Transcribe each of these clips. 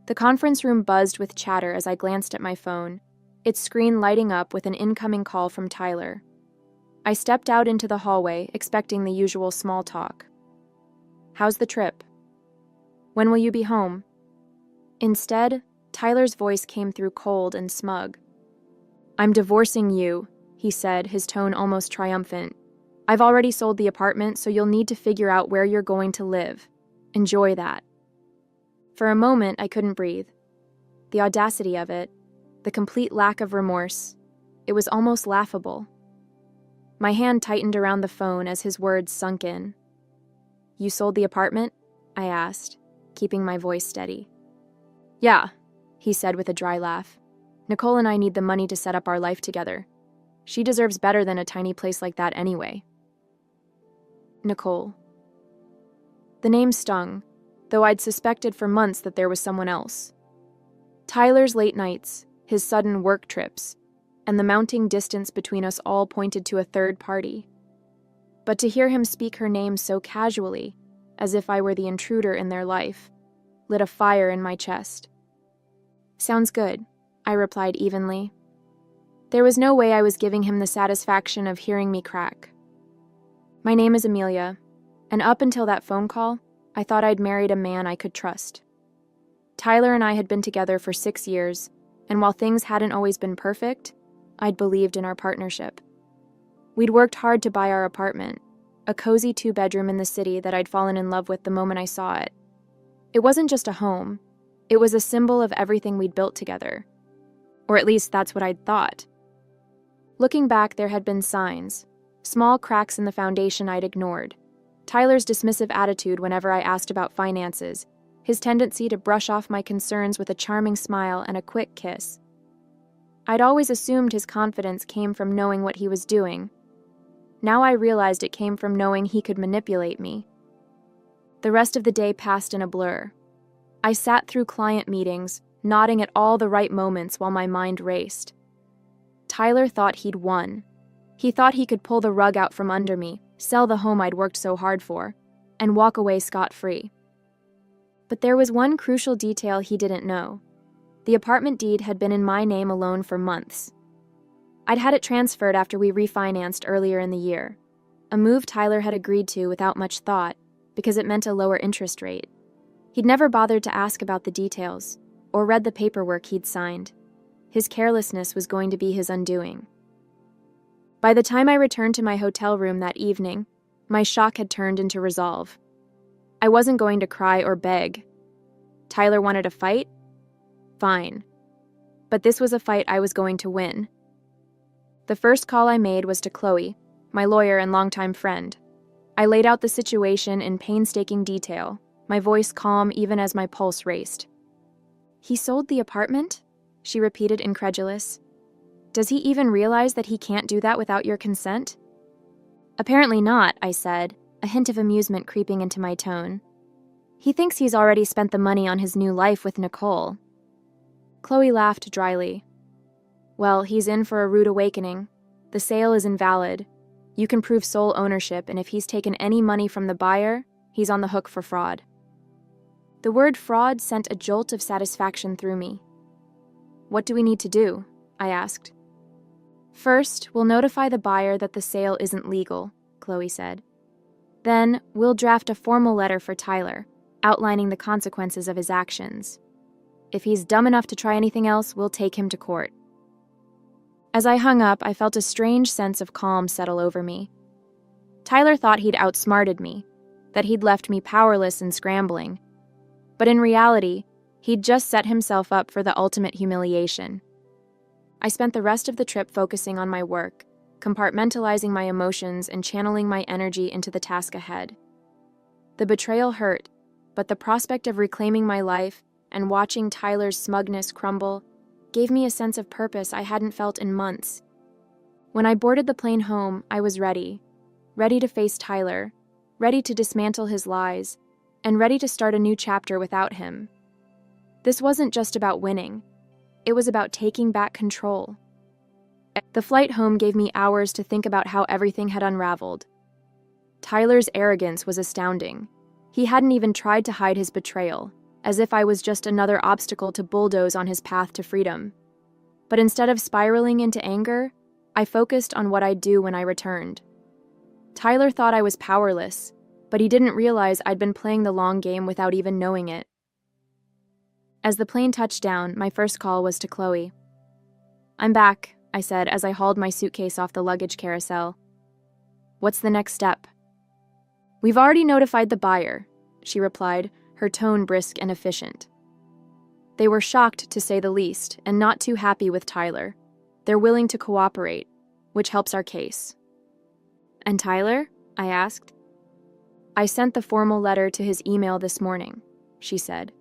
The conference room buzzed with chatter as I glanced at my phone, its screen lighting up with an incoming call from Tyler. I stepped out into the hallway, expecting the usual small talk. "How's the trip? When will you be home?" Instead, Tyler's voice came through cold and smug. "I'm divorcing you," he said, his tone almost triumphant. "I've already sold the apartment, so you'll need to figure out where you're going to live. Enjoy that." For a moment, I couldn't breathe. The audacity of it, the complete lack of remorse, it was almost laughable. My hand tightened around the phone as his words sunk in. "You sold the apartment?" I asked, keeping my voice steady. "Yeah," he said with a dry laugh. "Nicole and I need the money to set up our life together. She deserves better than a tiny place like that anyway." Nicole. The name stung, though I'd suspected for months that there was someone else. Tyler's late nights, his sudden work trips, and the mounting distance between us all pointed to a third party. But to hear him speak her name so casually, as if I were the intruder in their life, lit a fire in my chest. "Sounds good," I replied evenly. There was no way I was giving him the satisfaction of hearing me crack. "My name is Amelia, and up until that phone call, I thought I'd married a man I could trust. Tyler and I had been together for 6 years, and while things hadn't always been perfect, I'd believed in our partnership. We'd worked hard to buy our apartment, a cozy 2-bedroom in the city that I'd fallen in love with the moment I saw it. It wasn't just a home, it was a symbol of everything we'd built together. Or at least that's what I'd thought. Looking back, there had been signs, small cracks in the foundation I'd ignored. Tyler's dismissive attitude whenever I asked about finances, his tendency to brush off my concerns with a charming smile and a quick kiss. I'd always assumed his confidence came from knowing what he was doing. Now I realized it came from knowing he could manipulate me. The rest of the day passed in a blur. I sat through client meetings, nodding at all the right moments while my mind raced. Tyler thought he'd won. He thought he could pull the rug out from under me, sell the home I'd worked so hard for, and walk away scot-free. But there was one crucial detail he didn't know. The apartment deed had been in my name alone for months. I'd had it transferred after we refinanced earlier in the year, a move Tyler had agreed to without much thought because it meant a lower interest rate. He'd never bothered to ask about the details or read the paperwork he'd signed. His carelessness was going to be his undoing. By the time I returned to my hotel room that evening, my shock had turned into resolve. I wasn't going to cry or beg. Tyler wanted a fight? Fine. But this was a fight I was going to win. The first call I made was to Chloe, my lawyer and longtime friend. I laid out the situation in painstaking detail, my voice calm even as my pulse raced. "He sold the apartment?" she repeated, incredulous. "Does he even realize that he can't do that without your consent?" "Apparently not," I said, a hint of amusement creeping into my tone. "He thinks he's already spent the money on his new life with Nicole." Chloe laughed dryly. "Well, he's in for a rude awakening. The sale is invalid. You can prove sole ownership, and if he's taken any money from the buyer, he's on the hook for fraud." The word fraud sent a jolt of satisfaction through me. "What do we need to do?" I asked. "First, we'll notify the buyer that the sale isn't legal," Chloe said. "Then, we'll draft a formal letter for Tyler, outlining the consequences of his actions. If he's dumb enough to try anything else, we'll take him to court." As I hung up, I felt a strange sense of calm settle over me. Tyler thought he'd outsmarted me, that he'd left me powerless and scrambling. But in reality, he'd just set himself up for the ultimate humiliation. I spent the rest of the trip focusing on my work, compartmentalizing my emotions and channeling my energy into the task ahead. The betrayal hurt, but the prospect of reclaiming my life and watching Tyler's smugness crumble gave me a sense of purpose I hadn't felt in months. When I boarded the plane home, I was ready to face Tyler, ready to dismantle his lies, and ready to start a new chapter without him. This wasn't just about winning. It was about taking back control. The flight home gave me hours to think about how everything had unraveled. Tyler's arrogance was astounding. He hadn't even tried to hide his betrayal. as if I was just another obstacle to bulldoze on his path to freedom. But instead of spiraling into anger, I focused on what I'd do when I returned. Tyler thought I was powerless, but he didn't realize I'd been playing the long game without even knowing it. As the plane touched down, my first call was to Chloe. "I'm back," I said as I hauled my suitcase off the luggage carousel. "What's the next step?" "We've already notified the buyer," she replied, her tone brisk and efficient. They were shocked, to say the least, and not too happy with Tyler. They're willing to cooperate, which helps our case. "And Tyler?" I asked. "I sent the formal letter to his email this morning," she said.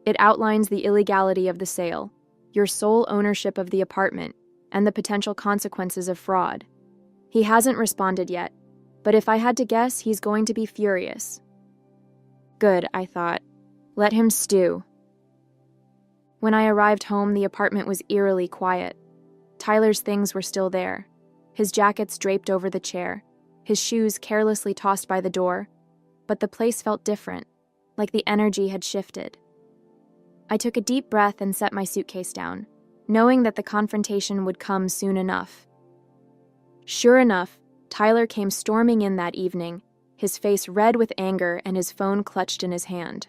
"It outlines the illegality of the sale, your sole ownership of the apartment, and the potential consequences of fraud. He hasn't responded yet, but if I had to guess, he's going to be furious." Good, I thought. Let him stew. When I arrived home, the apartment was eerily quiet. Tyler's things were still there, his jackets draped over the chair, his shoes carelessly tossed by the door, but the place felt different, like the energy had shifted. I took a deep breath and set my suitcase down, knowing that the confrontation would come soon enough. Sure enough, Tyler came storming in that evening, his face red with anger and his phone clutched in his hand.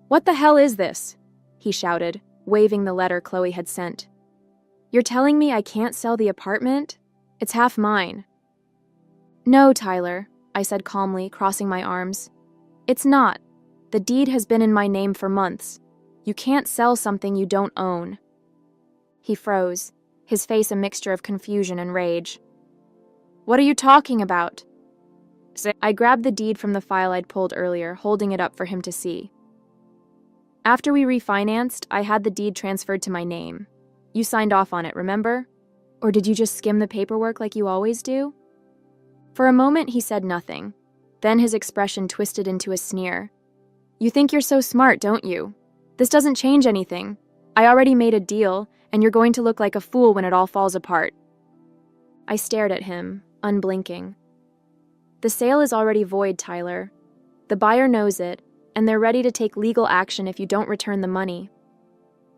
"What the hell is this?" he shouted, waving the letter Chloe had sent. "You're telling me I can't sell the apartment? It's half mine." "No, Tyler," I said calmly, crossing my arms. "It's not. The deed has been in my name for months. You can't sell something you don't own." He froze, his face a mixture of confusion and rage. "What are you talking about?" I grabbed the deed from the file I'd pulled earlier, holding it up for him to see. "After we refinanced, I had the deed transferred to my name. You signed off on it, remember? Or did you just skim the paperwork like you always do?" For a moment, he said nothing. Then his expression twisted into a sneer. "You think you're so smart, don't you? This doesn't change anything. I already made a deal, and you're going to look like a fool when it all falls apart." I stared at him, unblinking. "The sale is already void, Tyler. The buyer knows it, and they're ready to take legal action if you don't return the money.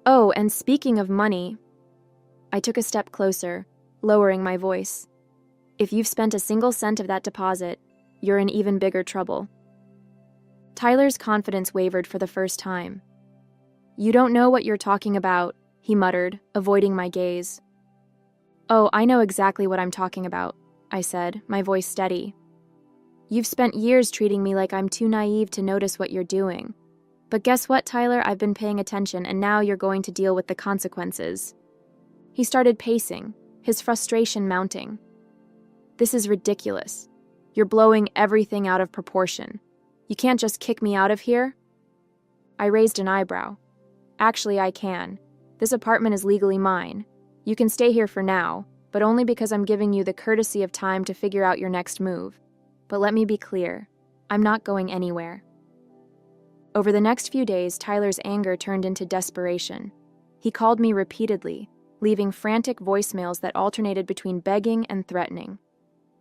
Oh, and speaking of money..." I took a step closer, lowering my voice. "If you've spent a single cent of that deposit, you're in even bigger trouble." Tyler's confidence wavered for the first time. "You don't know what you're talking about," he muttered, avoiding my gaze. "Oh, I know exactly what I'm talking about," I said, my voice steady. "You've spent years treating me like I'm too naive to notice what you're doing. But guess what, Tyler? I've been paying attention, and now you're going to deal with the consequences." He started pacing, his frustration mounting. "This is ridiculous. You're blowing everything out of proportion. You can't just kick me out of here?" I raised an eyebrow. "Actually, I can. This apartment is legally mine. You can stay here for now, but only because I'm giving you the courtesy of time to figure out your next move. But let me be clear, I'm not going anywhere." Over the next few days, Tyler's anger turned into desperation. He called me repeatedly, leaving frantic voicemails that alternated between begging and threatening.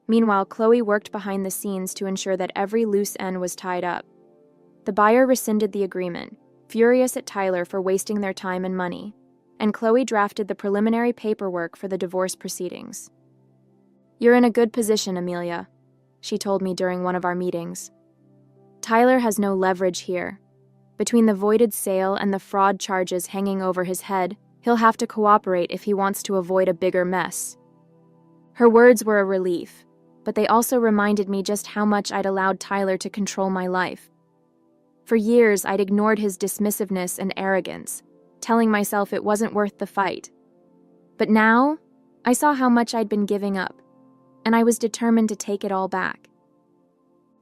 Meanwhile, Chloe worked behind the scenes to ensure that every loose end was tied up. The buyer rescinded the agreement, furious at Tyler for wasting their time and money, and Chloe drafted the preliminary paperwork for the divorce proceedings. "You're in a good position, Amelia," she told me during one of our meetings. "Tyler has no leverage here. Between the voided sale and the fraud charges hanging over his head, he'll have to cooperate if he wants to avoid a bigger mess." Her words were a relief, but they also reminded me just how much I'd allowed Tyler to control my life. For years, I'd ignored his dismissiveness and arrogance, telling myself it wasn't worth the fight. But now, I saw how much I'd been giving up, and I was determined to take it all back.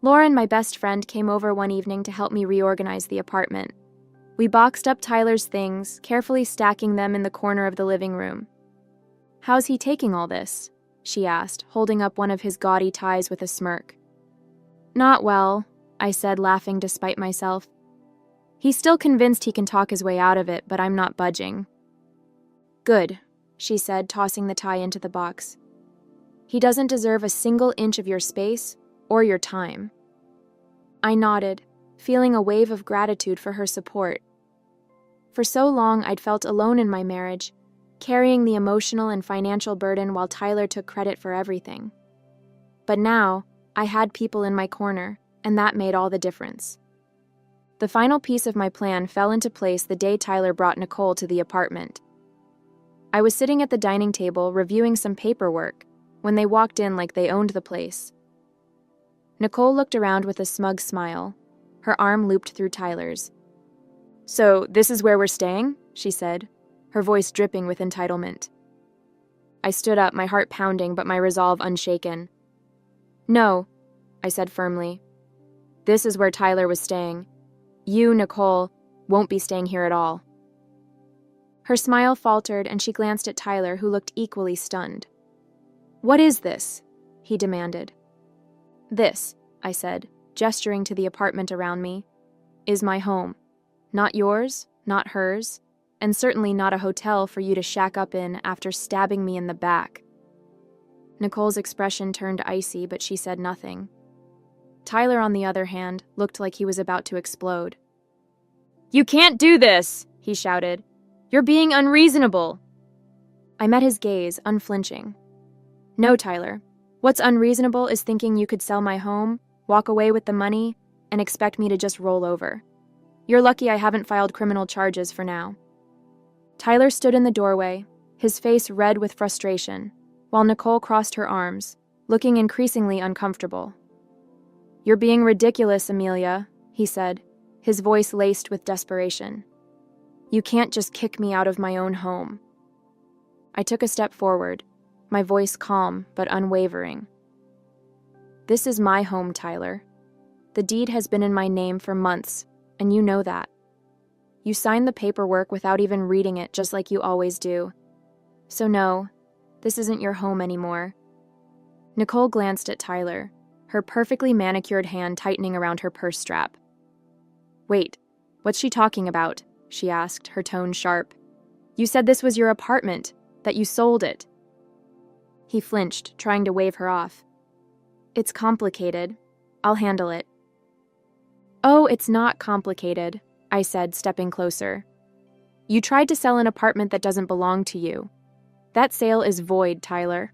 Lauren, my best friend, came over one evening to help me reorganize the apartment. We boxed up Tyler's things, carefully stacking them in the corner of the living room. "How's he taking all this?" she asked, holding up one of his gaudy ties with a smirk. "Not well," I said, laughing despite myself. "He's still convinced he can talk his way out of it, but I'm not budging." "Good," she said, tossing the tie into the box. "He doesn't deserve a single inch of your space or your time." I nodded, feeling a wave of gratitude for her support. For so long, I'd felt alone in my marriage, carrying the emotional and financial burden while Tyler took credit for everything. But now, I had people in my corner, and that made all the difference. The final piece of my plan fell into place the day Tyler brought Nicole to the apartment. I was sitting at the dining table reviewing some paperwork when they walked in like they owned the place. Nicole looked around with a smug smile, her arm looped through Tyler's. "So, this is where we're staying?" she said, her voice dripping with entitlement. I stood up, my heart pounding but my resolve unshaken. "No," I said firmly. "This is where Tyler was staying. You, Nicole, won't be staying here at all." Her smile faltered and she glanced at Tyler, who looked equally stunned. "What is this?" he demanded. "This," I said, gesturing to the apartment around me, "is my home. Not yours, not hers, and certainly not a hotel for you to shack up in after stabbing me in the back." Nicole's expression turned icy, but she said nothing. Tyler, on the other hand, looked like he was about to explode. "You can't do this!" he shouted. "You're being unreasonable!" I met his gaze, unflinching. "No, Tyler. What's unreasonable is thinking you could sell my home, walk away with the money, and expect me to just roll over. You're lucky I haven't filed criminal charges for now." Tyler stood in the doorway, his face red with frustration, while Nicole crossed her arms, looking increasingly uncomfortable. "You're being ridiculous, Amelia," he said, his voice laced with desperation. "You can't just kick me out of my own home." I took a step forward, my voice calm but unwavering. "This is my home, Tyler. The deed has been in my name for months, and you know that. You signed the paperwork without even reading it, just like you always do. So no, this isn't your home anymore." Nicole glanced at Tyler, her perfectly manicured hand tightening around her purse strap. "Wait, what's she talking about?" she asked, her tone sharp. "You said this was your apartment, that you sold it." He flinched, trying to wave her off. "It's complicated. I'll handle it." "Oh, it's not complicated," I said, stepping closer. "You tried to sell an apartment that doesn't belong to you. That sale is void, Tyler.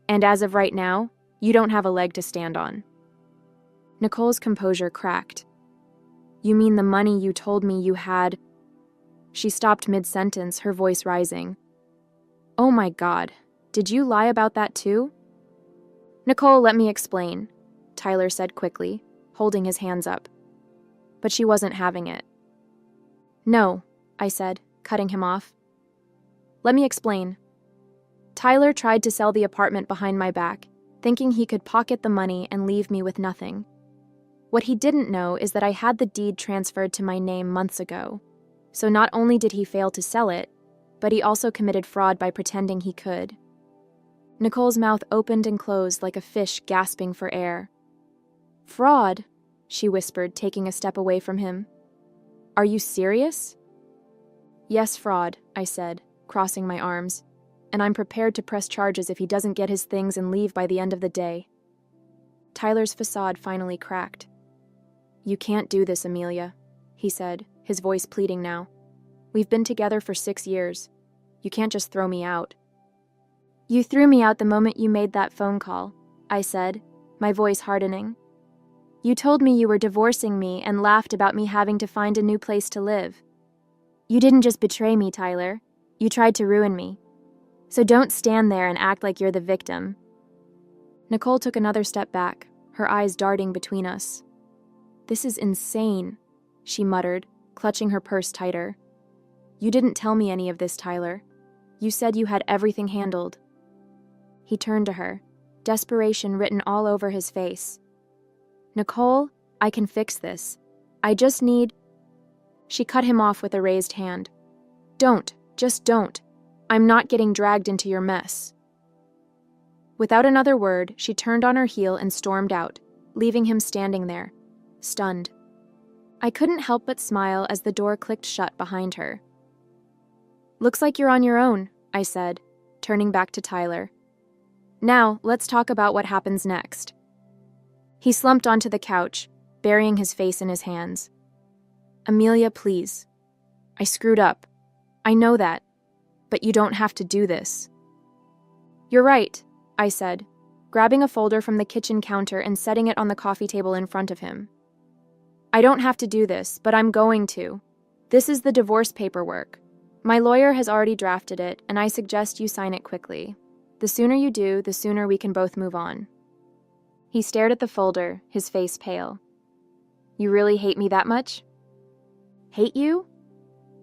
And as of right now, you don't have a leg to stand on." Nicole's composure cracked. "You mean the money you told me you had—" She stopped mid-sentence, her voice rising. "Oh my God, did you lie about that too?" "Nicole, let me explain," Tyler said quickly, holding his hands up. But she wasn't having it. "No," I said, cutting him off. "Let me explain. Tyler tried to sell the apartment behind my back, thinking he could pocket the money and leave me with nothing. What he didn't know is that I had the deed transferred to my name months ago, so not only did he fail to sell it, but he also committed fraud by pretending he could." Nicole's mouth opened and closed like a fish gasping for air. "Fraud?" she whispered, taking a step away from him. "Are you serious?" "Yes, fraud," I said, crossing my arms, "and I'm prepared to press charges if he doesn't get his things and leave by the end of the day." Tyler's facade finally cracked. "You can't do this, Amelia," he said, his voice pleading now. "We've been together for 6 years. You can't just throw me out." "You threw me out the moment you made that phone call," I said, my voice hardening. "You told me you were divorcing me and laughed about me having to find a new place to live. You didn't just betray me, Tyler. You tried to ruin me. So don't stand there and act like you're the victim." Nicole took another step back, her eyes darting between us. "This is insane," she muttered, clutching her purse tighter. "You didn't tell me any of this, Tyler. You said you had everything handled." He turned to her, desperation written all over his face. "Nicole, I can fix this. I just need—" She cut him off with a raised hand. "Don't, just don't. I'm not getting dragged into your mess." Without another word, she turned on her heel and stormed out, leaving him standing there, stunned. I couldn't help but smile as the door clicked shut behind her. "Looks like you're on your own," I said, turning back to Tyler. "Now, let's talk about what happens next." He slumped onto the couch, burying his face in his hands. "Amelia, please. I screwed up. I know that. But you don't have to do this." "You're right," I said, grabbing a folder from the kitchen counter and setting it on the coffee table in front of him. "I don't have to do this, but I'm going to. This is the divorce paperwork. My lawyer has already drafted it, and I suggest you sign it quickly. The sooner you do, the sooner we can both move on." He stared at the folder, his face pale. "You really hate me that much?" "Hate you?"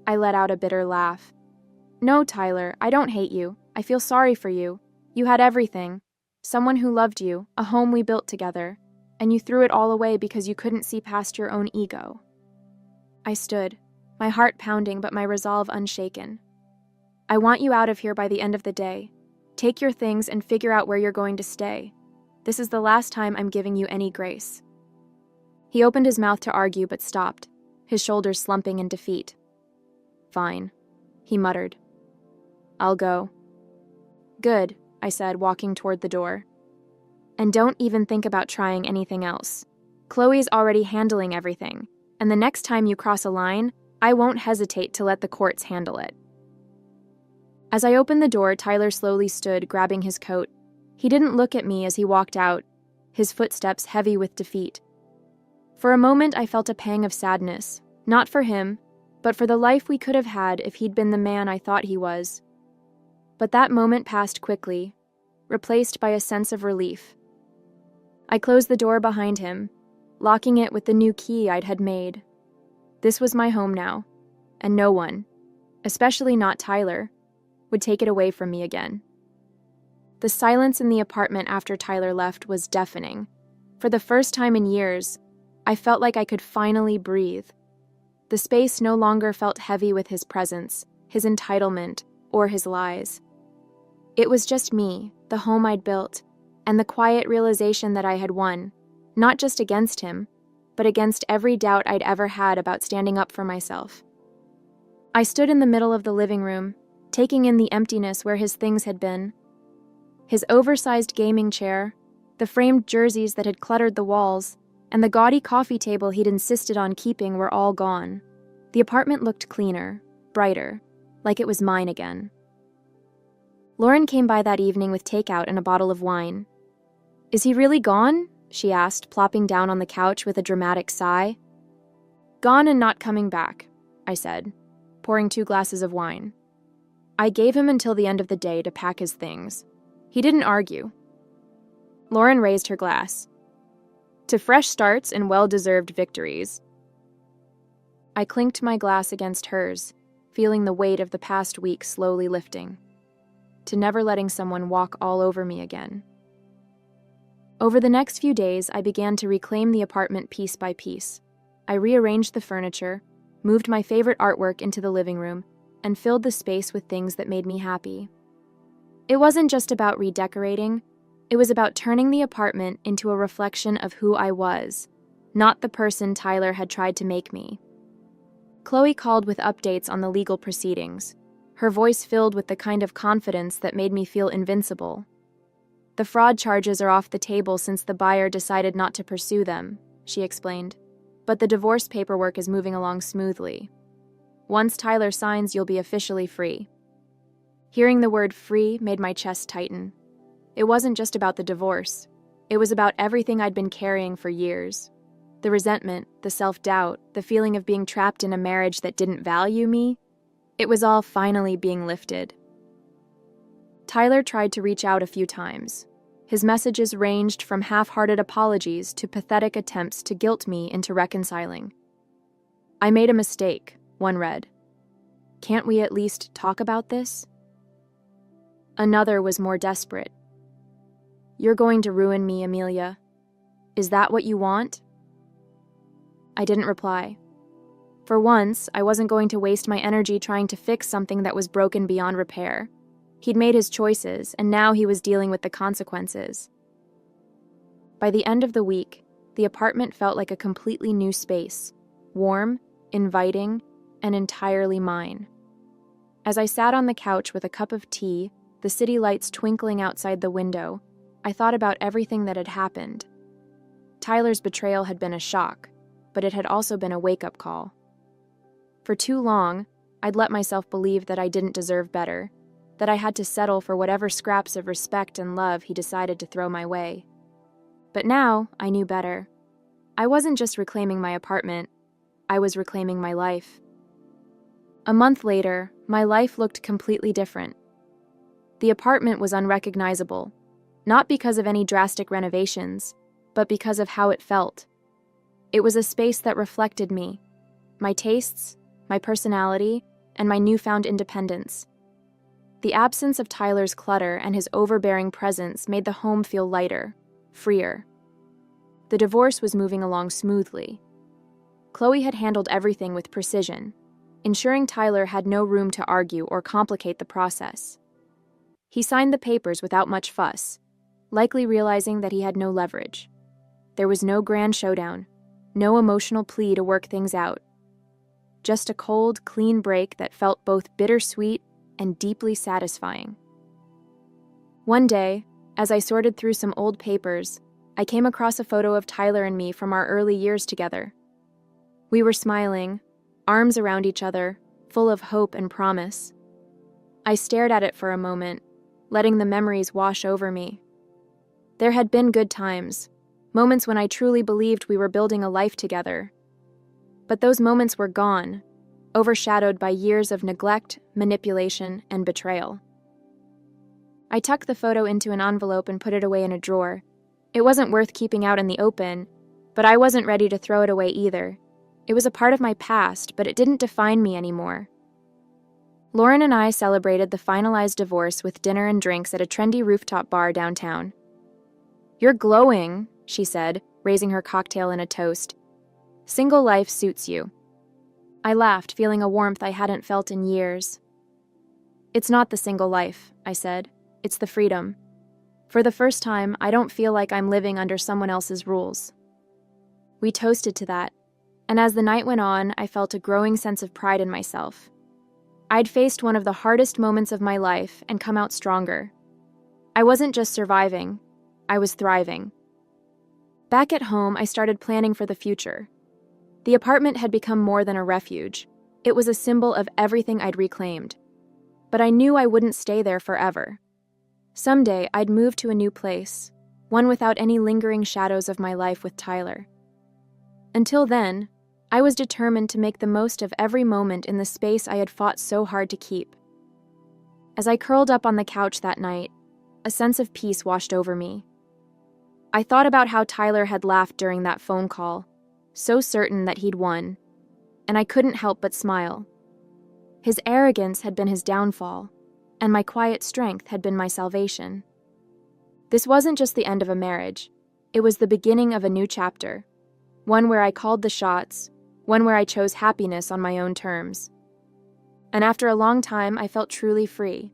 I let out a bitter laugh. "No, Tyler, I don't hate you. I feel sorry for you. You had everything. Someone who loved you, a home we built together, and you threw it all away because you couldn't see past your own ego." I stood, my heart pounding but my resolve unshaken. "I want you out of here by the end of the day. Take your things and figure out where you're going to stay. This is the last time I'm giving you any grace." He opened his mouth to argue but stopped, his shoulders slumping in defeat. "Fine," he muttered. "I'll go." "Good," I said, walking toward the door. "And don't even think about trying anything else. Chloe's already handling everything, and the next time you cross a line, I won't hesitate to let the courts handle it." As I opened the door, Tyler slowly stood, grabbing his coat. He didn't look at me as he walked out, his footsteps heavy with defeat. For a moment, I felt a pang of sadness, not for him, but for the life we could have had if he'd been the man I thought he was. But that moment passed quickly, replaced by a sense of relief. I closed the door behind him, locking it with the new key I'd had made. This was my home now, and no one, especially not Tyler, would take it away from me again. The silence in the apartment after Tyler left was deafening. For the first time in years, I felt like I could finally breathe. The space no longer felt heavy with his presence, his entitlement, or his lies. It was just me, the home I'd built, and the quiet realization that I had won, not just against him, but against every doubt I'd ever had about standing up for myself. I stood in the middle of the living room, taking in the emptiness where his things had been. His oversized gaming chair, the framed jerseys that had cluttered the walls, and the gaudy coffee table he'd insisted on keeping were all gone. The apartment looked cleaner, brighter, like it was mine again. Lauren came by that evening with takeout and a bottle of wine. "Is he really gone?" she asked, plopping down on the couch with a dramatic sigh. "Gone and not coming back," I said, pouring 2 glasses of wine. "I gave him until the end of the day to pack his things. He didn't argue." Lauren raised her glass. "To fresh starts and well-deserved victories." I clinked my glass against hers, feeling the weight of the past week slowly lifting. To never letting someone walk all over me again. Over the next few days, I began to reclaim the apartment piece by piece. I rearranged the furniture, moved my favorite artwork into the living room, and filled the space with things that made me happy. It wasn't just about redecorating, it was about turning the apartment into a reflection of who I was, not the person Tyler had tried to make me. Chloe called with updates on the legal proceedings, her voice filled with the kind of confidence that made me feel invincible. "The fraud charges are off the table since the buyer decided not to pursue them," she explained. "But the divorce paperwork is moving along smoothly. Once Tyler signs, you'll be officially free." Hearing the word free made my chest tighten. It wasn't just about the divorce. It was about everything I'd been carrying for years. The resentment, the self-doubt, the feeling of being trapped in a marriage that didn't value me. It was all finally being lifted. Tyler tried to reach out a few times. His messages ranged from half-hearted apologies to pathetic attempts to guilt me into reconciling. "I made a mistake," one read. "Can't we at least talk about this?" Another was more desperate. "You're going to ruin me, Amelia. Is that what you want?" I didn't reply. For once, I wasn't going to waste my energy trying to fix something that was broken beyond repair. He'd made his choices, and now he was dealing with the consequences. By the end of the week, the apartment felt like a completely new space, warm, inviting, and entirely mine. As I sat on the couch with a cup of tea, the city lights twinkling outside the window, I thought about everything that had happened. Tyler's betrayal had been a shock, but it had also been a wake-up call. For too long, I'd let myself believe that I didn't deserve better, that I had to settle for whatever scraps of respect and love he decided to throw my way. But now, I knew better. I wasn't just reclaiming my apartment, I was reclaiming my life. A month later, my life looked completely different. The apartment was unrecognizable, not because of any drastic renovations, but because of how it felt. It was a space that reflected me, my tastes, my personality, and my newfound independence. The absence of Tyler's clutter and his overbearing presence made the home feel lighter, freer. The divorce was moving along smoothly. Chloe had handled everything with precision, ensuring Tyler had no room to argue or complicate the process. He signed the papers without much fuss, likely realizing that he had no leverage. There was no grand showdown, no emotional plea to work things out. Just a cold, clean break that felt both bittersweet and deeply satisfying. One day, as I sorted through some old papers, I came across a photo of Tyler and me from our early years together. We were smiling, arms around each other, full of hope and promise. I stared at it for a moment, letting the memories wash over me. There had been good times, moments when I truly believed we were building a life together. But those moments were gone, overshadowed by years of neglect, manipulation, and betrayal. I tucked the photo into an envelope and put it away in a drawer. It wasn't worth keeping out in the open, but I wasn't ready to throw it away either. It was a part of my past, but it didn't define me anymore. Lauren and I celebrated the finalized divorce with dinner and drinks at a trendy rooftop bar downtown. "You're glowing," she said, raising her cocktail in a toast. "Single life suits you." I laughed, feeling a warmth I hadn't felt in years. "It's not the single life," I said. "It's the freedom. For the first time, I don't feel like I'm living under someone else's rules." We toasted to that, and as the night went on, I felt a growing sense of pride in myself. I'd faced one of the hardest moments of my life and come out stronger. I wasn't just surviving, I was thriving. Back at home, I started planning for the future. The apartment had become more than a refuge. It was a symbol of everything I'd reclaimed. But I knew I wouldn't stay there forever. Someday, I'd move to a new place, one without any lingering shadows of my life with Tyler. Until then, I was determined to make the most of every moment in the space I had fought so hard to keep. As I curled up on the couch that night, a sense of peace washed over me. I thought about how Tyler had laughed during that phone call, so certain that he'd won, and I couldn't help but smile. His arrogance had been his downfall, and my quiet strength had been my salvation. This wasn't just the end of a marriage, it was the beginning of a new chapter, one where I called the shots, one where I chose happiness on my own terms. And after a long time, I felt truly free.